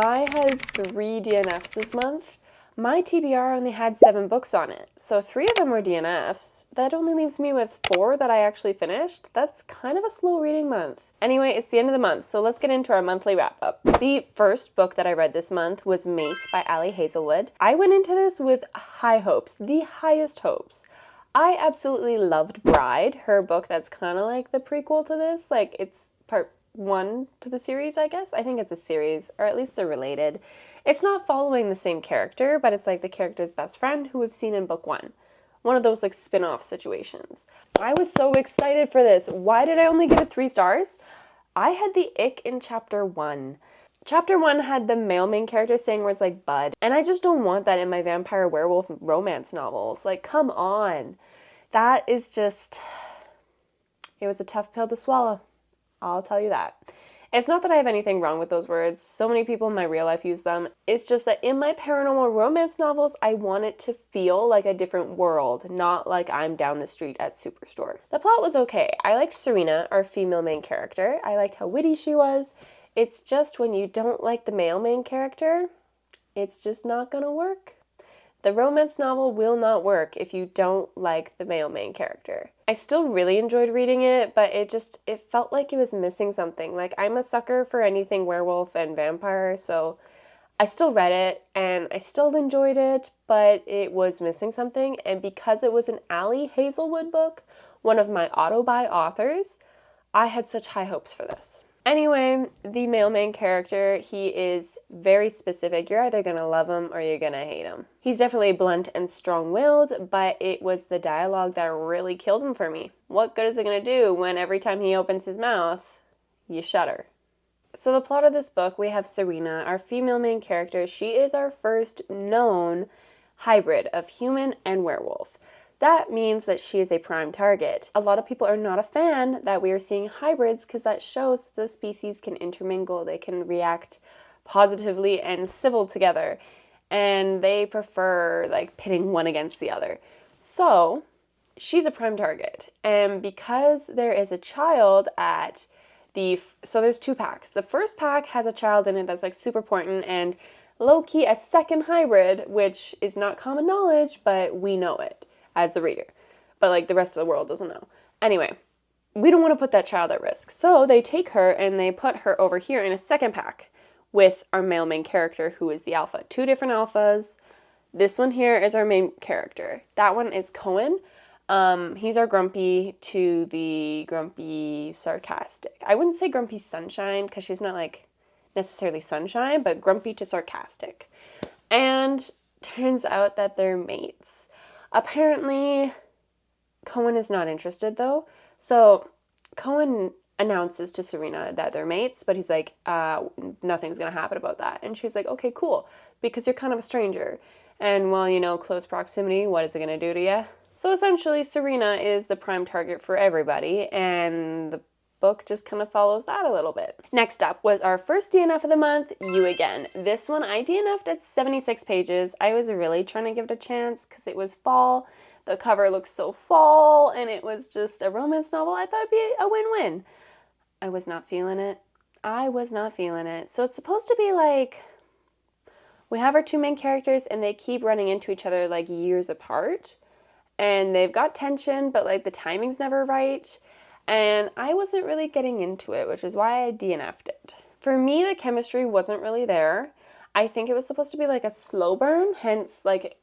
I had 3 DNFs this month. My TBR only had 7 books on it, so 3 of them were DNFs. That only leaves me with 4 that I actually finished. That's kind of a slow reading month. Anyway, it's the end of the month, so let's get into our monthly wrap-up. The first book that I read this month was Mate by Hazelwood. I went into this with high hopes, the highest hopes. I absolutely loved Bride, her book that's kind of like the prequel to this. Like, it's part 1 to the series, I guess. I think it's a series, or at least they're related. It's not following the same character, but it's like the character's best friend who we've seen in book 1. One of those like spin-off situations. I was so excited for this. Why did I only give it 3 stars? I had the ick in chapter 1. Chapter 1 had the male main character saying words like bud, and I just don't want that in my vampire werewolf romance novels. Like, come on. That is just... It was a tough pill to swallow. I'll tell you that. It's not that I have anything wrong with those words. So many people in my real life use them. It's just that in my paranormal romance novels, I want it to feel like a different world, not like I'm down the street at Superstore. The plot was okay. I liked Serena, our female main character. I liked how witty she was. It's just when you don't like the male main character, it's just not gonna work. The romance novel will not work if you don't like the male main character. I still really enjoyed reading it, but it felt like it was missing something. Like, I'm a sucker for anything werewolf and vampire, so I still read it and I still enjoyed it, but it was missing something. And because it was an Hazelwood book, one of my auto-buy authors, I had such high hopes for this. Anyway, the male main character, he is very specific. You're either gonna love him or you're gonna hate him. He's definitely blunt and strong-willed, but it was the dialogue that really killed him for me. What good is it gonna do when every time he opens his mouth, you shudder? So the plot of this book, we have Serena, our female main character. She is our first known hybrid of human and werewolf. That means that she is a prime target. A lot of people are not a fan that we are seeing hybrids because that shows that the species can intermingle, they can react positively and civil together, and they prefer like pitting one against the other. So she's a prime target, and because there is a child at so there's 2 packs. The first pack has a child in it that's like super important and low-key a second hybrid, which is not common knowledge, but we know it as the reader, but like the rest of the world doesn't know. Anyway, we don't want to put that child at risk, so they take her and they put her over here in a second pack with our male main character, who is the alpha. 2 different alphas. This one here is our main character. That one is Kuang. He's our grumpy to the grumpy sarcastic. I wouldn't say grumpy sunshine because she's not like necessarily sunshine, but grumpy to sarcastic. And turns out that they're mates. Apparently, Kuang is not interested, though. So, Kuang announces to Serena that they're mates, but he's like, nothing's going to happen about that. And she's like, okay, cool, because you're kind of a stranger. And, well, you know, close proximity, what is it going to do to you? So, essentially, Serena is the prime target for everybody, and the book just kind of follows that a little bit. Next up was our first DNF of the month, You Again. This one I DNF'd at 76 pages. I was really trying to give it a chance because it was fall. The cover looks so fall, and it was just a romance novel. I thought it'd be a win-win. I was not feeling it. So it's supposed to be like, we have our 2 main characters and they keep running into each other like years apart. And they've got tension, but like the timing's never right. And I wasn't really getting into it, which is why I DNF'd it. For me, the chemistry wasn't really there. I think it was supposed to be like a slow burn, hence like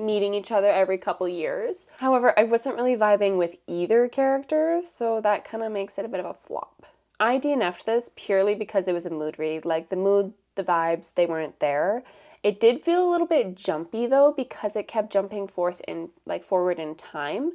meeting each other every couple years. However, I wasn't really vibing with either characters, so that kind of makes it a bit of a flop. I DNF'd this purely because it was a mood read. Like the mood, the vibes, they weren't there. It did feel a little bit jumpy though, because it kept jumping forward in time.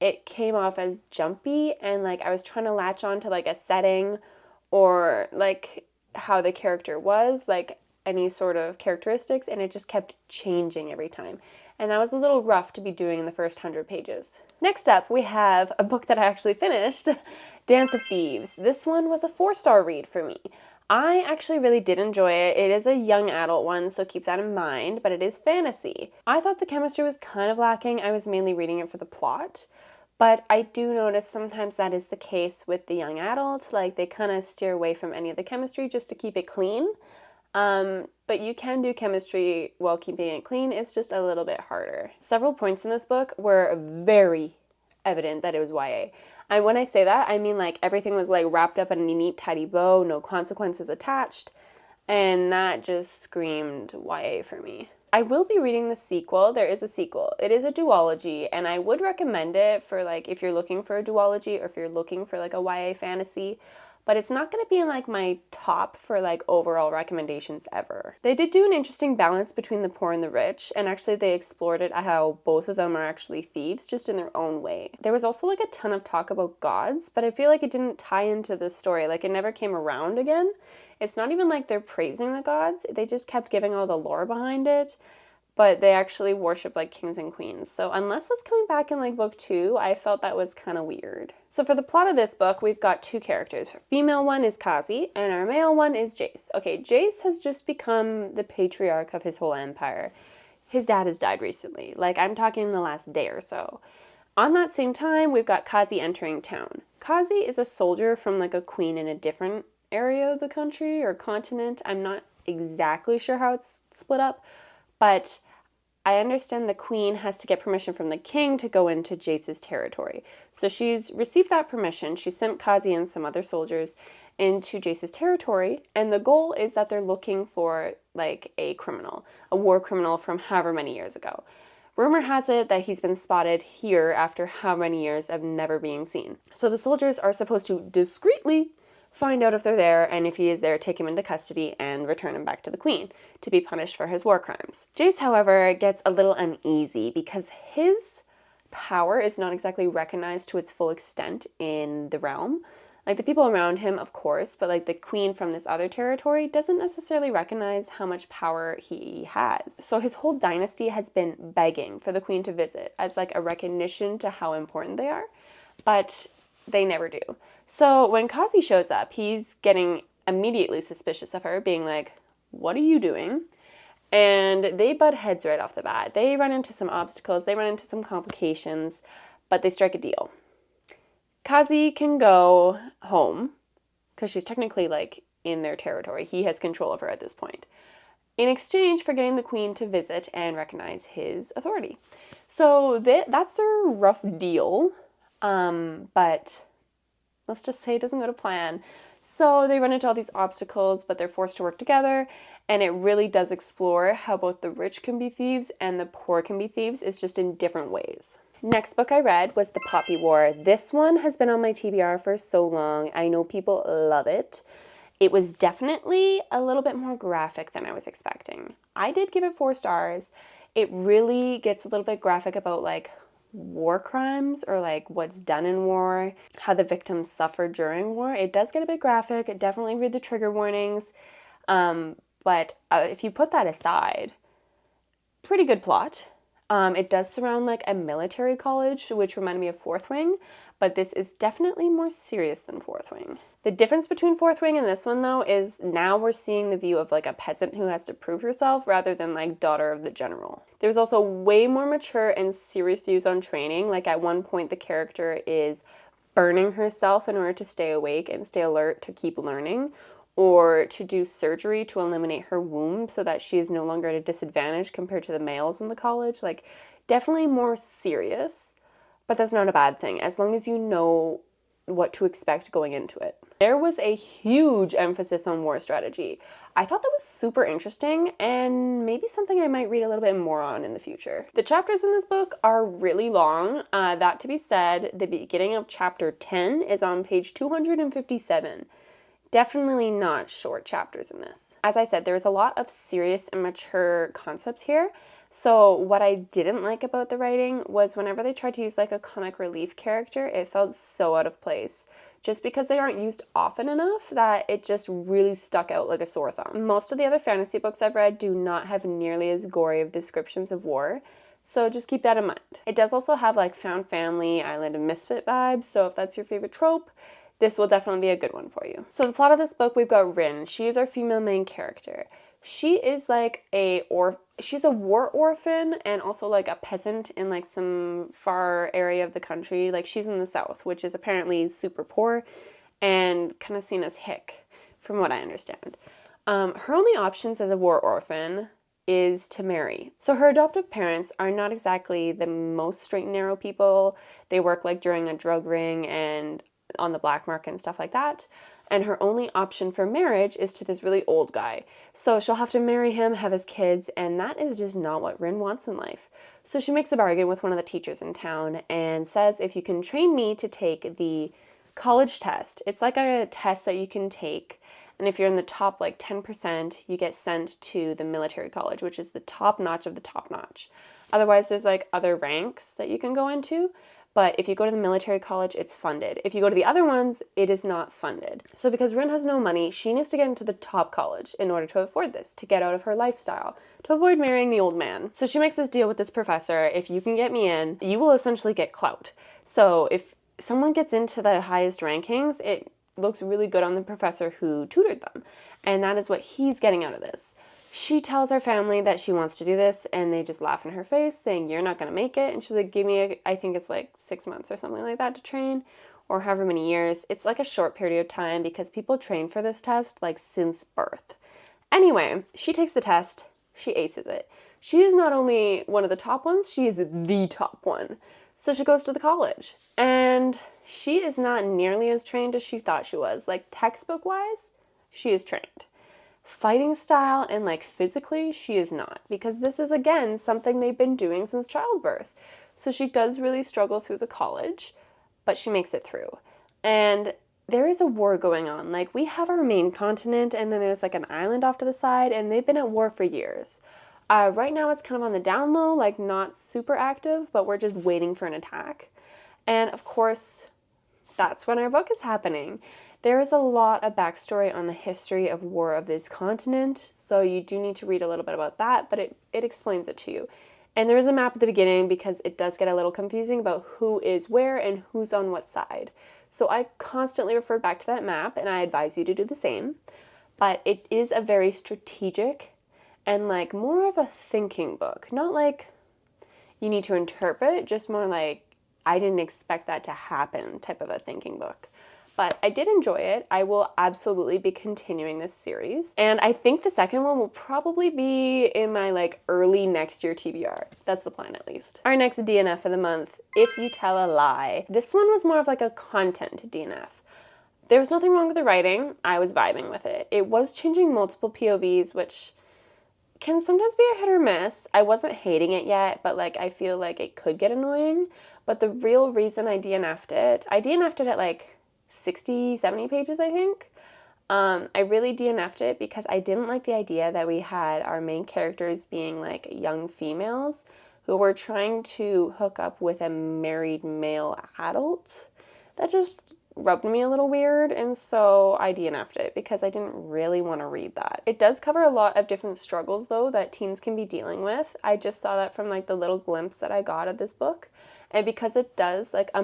It came off as jumpy, and like I was trying to latch on to like a setting or like how the character was, like any sort of characteristics, and it just kept changing every time. And that was a little rough to be doing in the first 100 pages. Next up, we have a book that I actually finished, Dance of Thieves. This one was a 4-star read for me. I actually really did enjoy it. It is a young adult one, so keep that in mind, but it is fantasy. I thought the chemistry was kind of lacking. I was mainly reading it for the plot, but I do notice sometimes that is the case with the young adult. Like, they kind of steer away from any of the chemistry just to keep it clean. But you can do chemistry while keeping it clean. It's just a little bit harder. Several points in this book were very evident that it was YA. And when I say that, I mean like everything was like wrapped up in a neat, tidy bow, no consequences attached. And that just screamed YA for me. I will be reading the sequel. There is a sequel. It is a duology, and I would recommend it for like if you're looking for a duology or if you're looking for like a YA fantasy, but it's not going to be in like my top for like overall recommendations ever. They did do an interesting balance between the poor and the rich, and actually they explored it how both of them are actually thieves, just in their own way. There was also like a ton of talk about gods, but I feel like it didn't tie into the story. Like it never came around again. It's not even like they're praising the gods. They just kept giving all the lore behind it, but they actually worship like kings and queens. So unless it's coming back in like book 2, I felt that was kind of weird. So for the plot of this book, we've got 2 characters. Our female one is Kazi, and our male one is Jace. Okay, Jace has just become the patriarch of his whole empire. His dad has died recently. Like, I'm talking in the last day or so. On that same time, we've got Kazi entering town. Kazi is a soldier from like a queen in a different area of the country or continent. I'm not exactly sure how it's split up, but I understand the queen has to get permission from the king to go into Jace's territory. So she's received that permission. She sent Kazi and some other soldiers into Jace's territory, and the goal is that they're looking for like a criminal, a war criminal from however many years ago. Rumor has it that he's been spotted here after how many years of never being seen. So the soldiers are supposed to discreetly find out if they're there, and if he is there, take him into custody and return him back to the queen to be punished for his war crimes. Jace, however, gets a little uneasy because his power is not exactly recognized to its full extent in the realm. Like, the people around him, of course, but like the queen from this other territory doesn't necessarily recognize how much power he has. So his whole dynasty has been begging for the queen to visit as like a recognition to how important they are, but they never do. So when Kazi shows up, he's getting immediately suspicious of her, being like, what are you doing? And they butt heads right off the bat. They run into some obstacles, they run into some complications, but they strike a deal. Kazi can go home, because she's technically like in their territory. He has control of her at this point, in exchange for getting the queen to visit and recognize his authority. So that's their rough deal, but let's just say it doesn't go to plan. So they run into all these obstacles, but they're forced to work together, and it really does explore how both the rich can be thieves and the poor can be thieves. It's just in different ways. Next book I read was The Poppy War. This one has been on my TBR for so long. I know people love it. It was definitely a little bit more graphic than I was expecting. I did give it 4 stars. It really gets a little bit graphic about like war crimes or like what's done in war, how the victims suffer during war. It does get a bit graphic. Definitely read the trigger warnings. But if you put that aside, pretty good plot. It does surround like a military college, which reminded me of Fourth Wing, but this is definitely more serious than Fourth Wing. The difference between Fourth Wing and this one, though, is now we're seeing the view of like a peasant who has to prove herself rather than like daughter of the general. There's also way more mature and serious views on training. Like at one point, the character is burning herself in order to stay awake and stay alert to keep learning, or to do surgery to eliminate her womb so that she is no longer at a disadvantage compared to the males in the college. Like, definitely more serious, but that's not a bad thing, as long as you know what to expect going into it. There was a huge emphasis on war strategy. I thought that was super interesting, and maybe something I might read a little bit more on in the future. The chapters in this book are really long. That to be said, the beginning of chapter 10 is on page 257. Definitely not short chapters in this. As I said, there's a lot of serious and mature concepts here. So what I didn't like about the writing was whenever they tried to use like a comic relief character, it felt so out of place. Just because they aren't used often enough that it just really stuck out like a sore thumb. Most of the other fantasy books I've read do not have nearly as gory of descriptions of war. So just keep that in mind. It does also have like found family, Island of Misfit vibes. So if that's your favorite trope, this will definitely be a good one for you. So the plot of this book, we've got Rin. She is our female main character. She is like she's a war orphan and also like a peasant in like some far area of the country. Like she's in the south, which is apparently super poor and kind of seen as hick, from what I understand. Her only options as a war orphan is to marry. So her adoptive parents are not exactly the most straight and narrow people. They work like during a drug ring and on the black market and stuff like that. And her only option for marriage is to this really old guy. So she'll have to marry him, have his kids, and that is just not what Rin wants in life. So she makes a bargain with one of the teachers in town and says, if you can train me to take the college test, it's like a test that you can take, and if you're in the top like 10%, you get sent to the military college, which is the top notch of the top notch. Otherwise, there's like other ranks that you can go into. But if you go to the military college, it's funded. If you go to the other ones, it is not funded. So because Rin has no money, she needs to get into the top college in order to afford this, to get out of her lifestyle, to avoid marrying the old man. So she makes this deal with this professor. If you can get me in, you will essentially get clout. So if someone gets into the highest rankings, it looks really good on the professor who tutored them. And that is what he's getting out of this. She tells her family that she wants to do this, and they just laugh in her face, saying, you're not going to make it. And she's like, give me, I think it's like 6 months or something like that to train, or however many years. It's like a short period of time because people train for this test like since birth. Anyway, she takes the test, she aces it. She is not only one of the top ones, she is the top one. So she goes to the college, and she is not nearly as trained as she thought she was. Like textbook-wise, she is trained. Fighting style and like physically, she is not, because this is again something they've been doing since childbirth. So she does really struggle through the college, but she makes it through. And there is a war going on. Like we have our main continent, and then there's like an island off to the side, and they've been at war for years. Right now it's kind of on the down low, like not super active, but we're just waiting for an attack. And of course, that's when our book is happening. There is a lot of backstory on the history of war of this continent, so you do need to read a little bit about that, but it explains it to you. And there is a map at the beginning because it does get a little confusing about who is where and who's on what side. So I constantly refer back to that map, and I advise you to do the same. But it is a very strategic and like more of a thinking book. Not like you need to interpret, just more like I didn't expect that to happen type of a thinking book. But I did enjoy it. I will absolutely be continuing this series. And I think the second one will probably be in my like early next year TBR. That's the plan at least. Our next DNF of the month, If You Tell a Lie. This one was more of like a content DNF. There was nothing wrong with the writing. I was vibing with it. It was changing multiple POVs, which can sometimes be a hit or miss. I wasn't hating it yet, but like I feel like it could get annoying. But the real reason I DNF'd it at like 60, 70 pages, I think. I really DNF'd it because I didn't like the idea that we had our main characters being like young females who were trying to hook up with a married male adult. That just rubbed me a little weird, and so I DNF'd it because I didn't really want to read that. It does cover a lot of different struggles though that teens can be dealing with. I just saw that from like the little glimpse that I got of this book. And because it does like a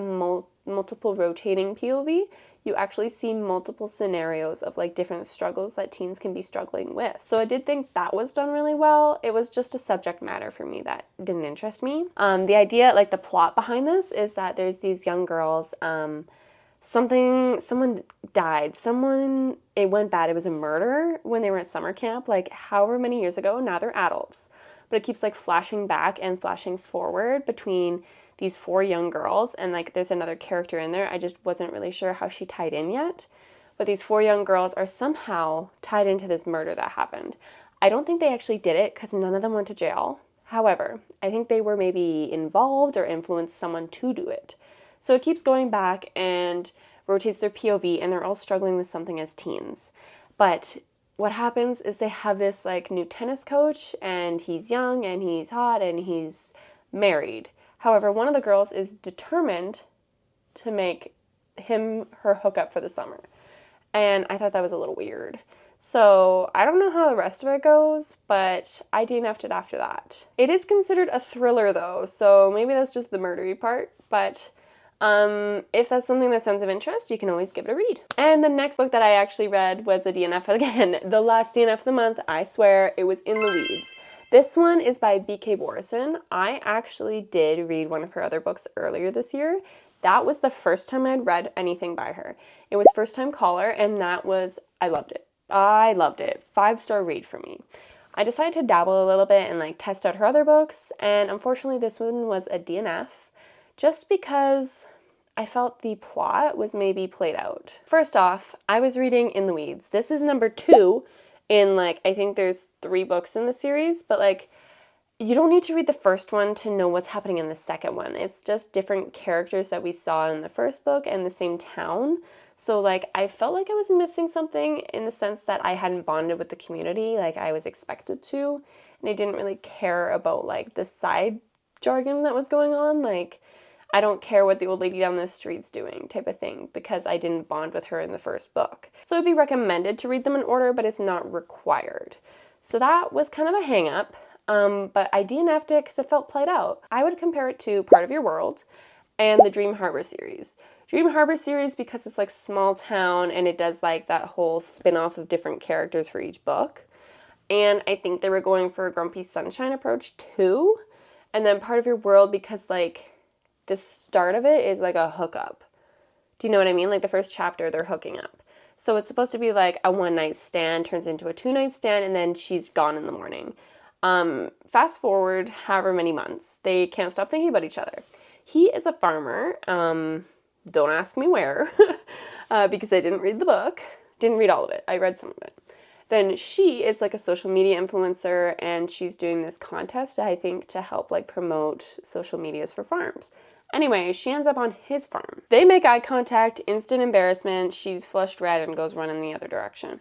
multiple rotating POV, you actually see multiple scenarios of like different struggles that teens can be struggling with. So I did think that was done really well. It was just a subject matter for me that didn't interest me. The idea, like the plot behind this is that there's these young girls, someone died, it went bad. It was a murder when they were at summer camp, like however many years ago. Now they're adults, but it keeps like flashing back and flashing forward between these 4 young girls, and like there's another character in there. I just wasn't really sure how she tied in yet, but these 4 young girls are somehow tied into this murder that happened. I don't think they actually did it because none of them went to jail. However, I think they were maybe involved or influenced someone to do it. So it keeps going back and rotates their POV, and they're all struggling with something as teens. But what happens is they have this like new tennis coach, and he's young and he's hot and he's married. However, one of the girls is determined to make him her hookup for the summer. And I thought that was a little weird. So I don't know how the rest of it goes, but I DNF'd it after that. It is considered a thriller though, so maybe that's just the murdery part. But if that's something that sounds of interest, you can always give it a read. And the next book that I actually read was the DNF again. The last DNF of the month, I swear, it was In the Weeds. This one is by B.K. Borrison. I actually did read one of her other books earlier this year. That was the first time I'd read anything by her. It was First Time Caller, and I loved it. I loved it. 5-star read for me. I decided to dabble a little bit and like test out her other books, and unfortunately this one was a DNF just because I felt the plot was maybe played out. First off, I was reading In the Weeds. This is number 2 in like, I think there's 3 books in the series, but like, you don't need to read the first one to know what's happening in the second one. It's just different characters that we saw in the first book and the same town. So like, I felt like I was missing something in the sense that I hadn't bonded with the community like I was expected to. And I didn't really care about like the side jargon that was going on. Like, I don't care what the old lady down the street's doing type of thing because I didn't bond with her in the first book. So it'd be recommended to read them in order, but it's not required. So that was kind of a hang up. But I DNF'd it because it felt played out. I would compare it to Part of Your World and the Dream Harbor series. Dream Harbor series because it's like small town and it does like that whole spin-off of different characters for each book. And I think they were going for a Grumpy Sunshine approach too. And then Part of Your World because like the start of it is like a hookup. Do you know what I mean? Like the first chapter, they're hooking up. So it's supposed to be like a one-night stand turns into a two-night stand and then she's gone in the morning. Fast forward however many months, they can't stop thinking about each other. He is a farmer. Don't ask me where, because I didn't read the book. Didn't read all of it. I read some of it. Then she is like a social media influencer and she's doing this contest, I think, to help like promote social medias for farms. Anyway, she ends up on his farm. They make eye contact, instant embarrassment. She's flushed red and goes running the other direction.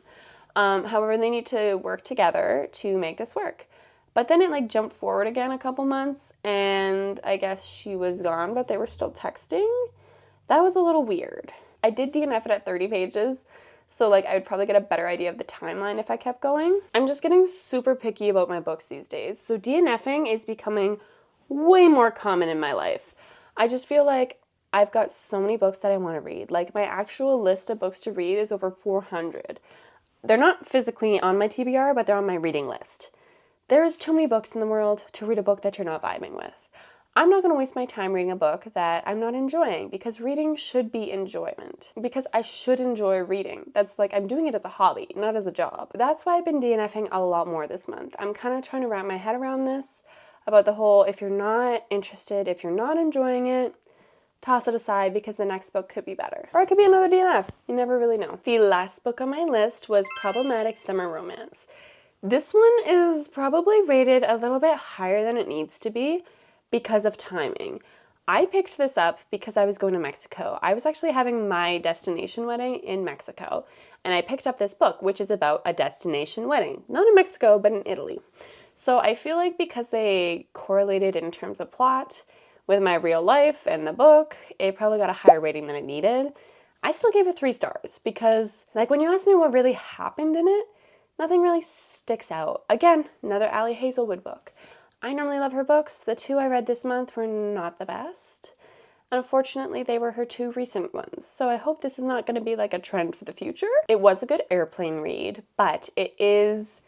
However, they need to work together to make this work. But then it like jumped forward again a couple months and I guess she was gone, but they were still texting. That was a little weird. I did DNF it at 30 pages, so like I would probably get a better idea of the timeline if I kept going. I'm just getting super picky about my books these days, so DNFing is becoming way more common in my life. I just feel like I've got so many books that I want to read. Like my actual list of books to read is over 400. They're not physically on my TBR, but they're on my reading list. There is too many books in the world to read a book that you're not vibing with. I'm not going to waste my time reading a book that I'm not enjoying because reading should be enjoyment. Because I should enjoy reading. That's like, I'm doing it as a hobby, not as a job. That's why I've been DNFing a lot more this month. I'm kind of trying to wrap my head around this, about the whole, if you're not interested, if you're not enjoying it, toss it aside because the next book could be better. Or it could be another DNF. You never really know. The last book on my list was Problematic Summer Romance. This one is probably rated a little bit higher than it needs to be because of timing. I picked this up because I was going to Mexico. I was actually having my destination wedding in Mexico, and I picked up this book, which is about a destination wedding. Not in Mexico, but in Italy. So I feel like because they correlated in terms of plot with my real life and the book, it probably got a higher rating than it needed. I still gave it 3 stars because, like, when you ask me what really happened in it, nothing really sticks out. Again, another Hazelwood book. I normally love her books. The 2 I read this month were not the best. Unfortunately, they were her 2 recent ones, so I hope this is not going to be like a trend for the future. It was a good airplane read, but it isn't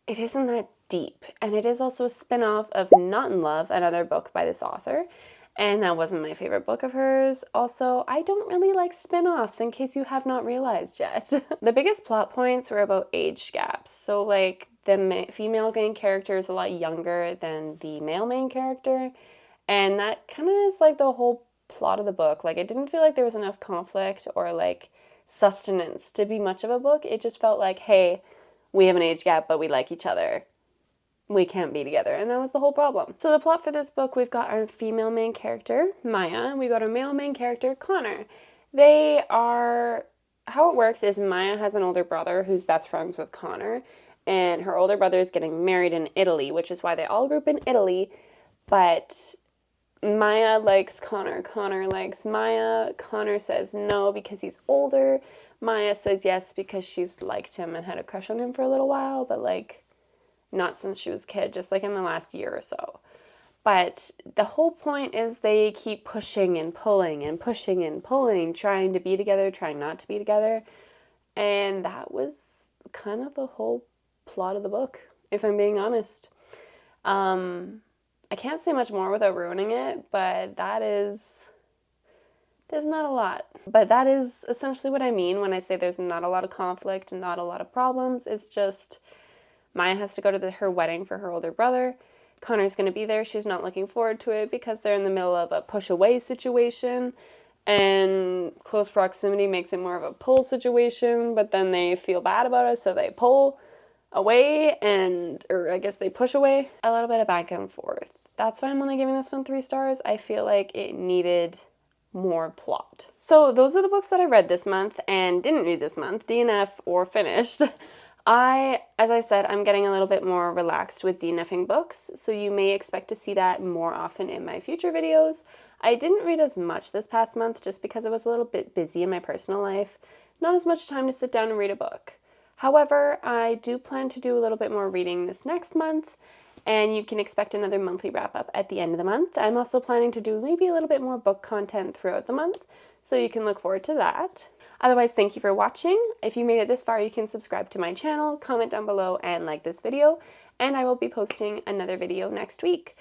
that deep, and it is also a spin-off of Not in Love, another book by this author, and that wasn't my favorite book of hers. Also, I don't really like spin-offs, in case you have not realized yet. The biggest plot points were about age gaps. So like the female main character is a lot younger than the male main character, and that kind of is like the whole plot of the book. Like, it didn't feel like there was enough conflict or like sustenance to be much of a book. It just felt like, hey, we have an age gap, but we like each other. We can't be together, and that was the whole problem. So the plot for this book, we've got our female main character, Maya, and we've got our male main character, Connor. How it works is Maya has an older brother who's best friends with Connor, and her older brother is getting married in Italy, which is why they all group in Italy, but Maya likes Connor, Connor likes Maya, Connor says no because he's older, Maya says yes because she's liked him and had a crush on him for a little while, but like, not since she was a kid, just like in the last year or so. But the whole point is they keep pushing and pulling and pushing and pulling, trying to be together, trying not to be together. And that was kind of the whole plot of the book, if I'm being honest. I can't say much more without ruining it, but that is there's not a lot. But that is essentially what I mean when I say there's not a lot of conflict and not a lot of problems. It's just Maya has to go to her wedding for her older brother. Connor's going to be there. She's not looking forward to it because they're in the middle of a push away situation, and close proximity makes it more of a pull situation, but then they feel bad about it, so they pull away, or I guess they push away. A little bit of back and forth. That's why I'm only giving this one 3 stars. I feel like it needed more plot. So those are the books that I read this month and didn't read this month, DNF or finished. As I said, I'm getting a little bit more relaxed with DNFing books, so you may expect to see that more often in my future videos. I didn't read as much this past month just because I was a little bit busy in my personal life. Not as much time to sit down and read a book. However, I do plan to do a little bit more reading this next month, and you can expect another monthly wrap-up at the end of the month. I'm also planning to do maybe a little bit more book content throughout the month, so you can look forward to that. Otherwise, thank you for watching. If you made it this far, you can subscribe to my channel, comment down below, and like this video, and I will be posting another video next week.